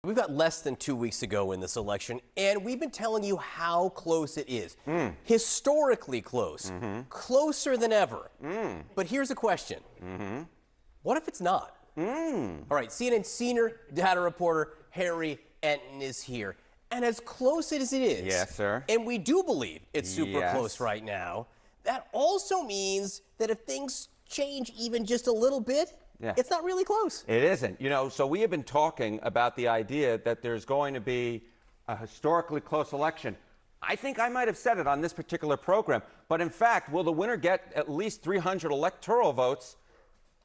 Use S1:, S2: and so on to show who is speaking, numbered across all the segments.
S1: We've got less than 2 weeks to go in this election, and we've been telling you how close it is. Historically close. Closer than ever. But here's a question. What if it's not? All right, CNN senior data reporter Harry Enton is here. And as close as it is,
S2: yes, sir.
S1: And we do believe it's super close right now, that also means that if things change even just a little bit, it's not really close.
S2: It isn't. You know, so we have been talking about the idea that there's going to be a historically close election. I think I might have said it on this particular program, but in fact, will the winner get at least 300 electoral votes?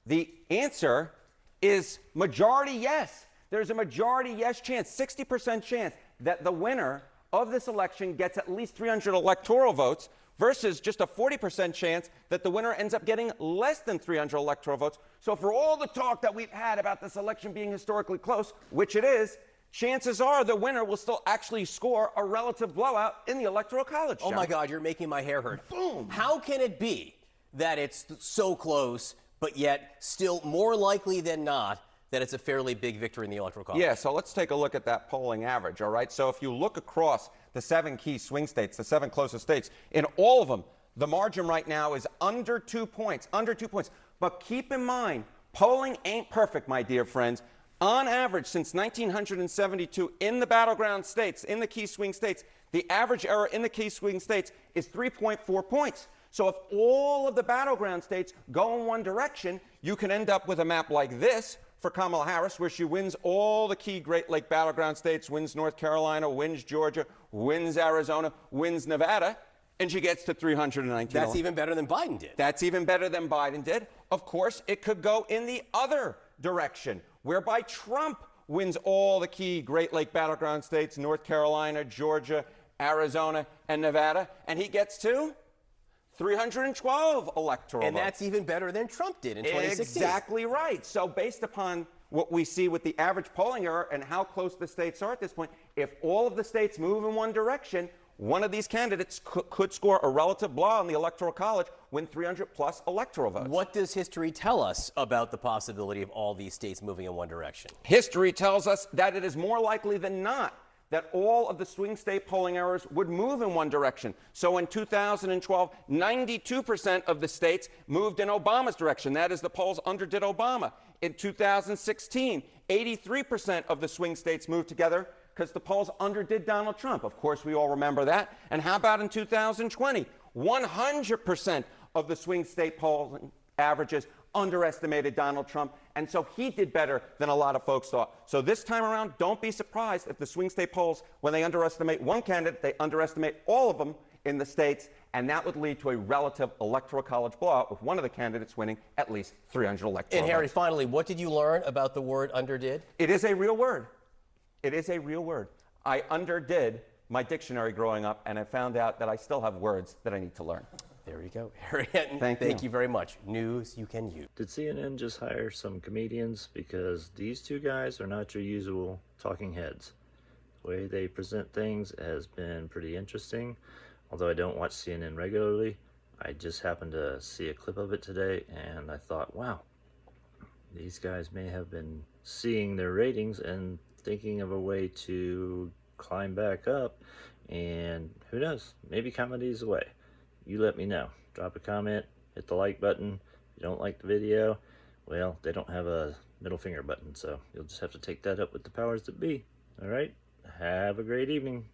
S2: The answer is majority yes. There's a majority yes chance, 60% chance that the winner of this election gets at least 300 electoral votes versus just a 40% chance that the winner ends up getting less than 300 electoral votes. So for all the talk that we've had about this election being historically close, which it is, chances are the winner will still actually score a relative blowout in the Electoral College.
S1: Oh my God, you're making my hair hurt.
S2: Boom!
S1: How can it be that it's so close, but yet still more likely than not that it's a fairly big victory in the Electoral College?
S2: Yeah, so let's take a look at that polling average, all right? So if you look across the 7 key swing states, the 7 closest states, in all of them, the margin right now is under 2 points, under 2 points. But keep in mind, polling ain't perfect, my dear friends. On average, since 1972, in the battleground states, in the key swing states, the average error in the key swing states is 3.4 points. So if all of the battleground states go in one direction, you can end up with a map like this for Kamala Harris, where she wins all the key Great Lake battleground states, wins North Carolina, wins Georgia, wins Arizona, wins Nevada, and she gets to 319.
S1: That's even better than Biden did.
S2: That's even better than Biden did. Of course, it could go in the other direction, whereby Trump wins all the key Great Lake battleground states, North Carolina, Georgia, Arizona, and Nevada, and he gets to 312 electoral
S1: And
S2: votes.
S1: that's even better than Trump did in 2016.
S2: Exactly right. So based upon what we see with the average polling error and how close the states are at this point, if all of the states move in one direction, one of these candidates could score a relative blow in the Electoral College, win 300 plus electoral votes.
S1: What does history tell us about the possibility of all these states moving in one direction?
S2: History tells us that it is more likely than not that all of the swing state polling errors would move in one direction. So in 2012, 92% of the states moved in Obama's direction. That is, the polls underdid Obama. In 2016, 83% of the swing states moved together because the polls underdid Donald Trump. Of course, we all remember that. And how about in 2020? 100% of the swing state polling averages underestimated Donald Trump, and so he did better than a lot of folks thought. So this time around, don't be surprised if the swing state polls, when they underestimate one candidate, they underestimate all of them in the states, and that would lead to a relative Electoral College blowout with one of the candidates winning at least 300 electoral
S1: And Harry,
S2: votes.
S1: finally, what did you learn about the word underdid?
S2: It is a real word. It is a real word. I underdid my dictionary growing up, and I found out that I still have words that I need to learn.
S1: There you go. Harry Enton,
S2: Thank
S1: you very much. News you can use.
S3: Did CNN just hire some comedians? Because these two guys are not your usual talking heads. The way they present things has been pretty interesting. Although I don't watch CNN regularly, I just happened to see a clip of it today and I thought, wow, these guys may have been seeing their ratings and thinking of a way to climb back up, and who knows, maybe comedy's the way. You let me know. Drop a comment, hit the like button. If you don't like the video, well, they don't have a middle finger button, so you'll just have to take that up with the powers that be. All right, have a great evening.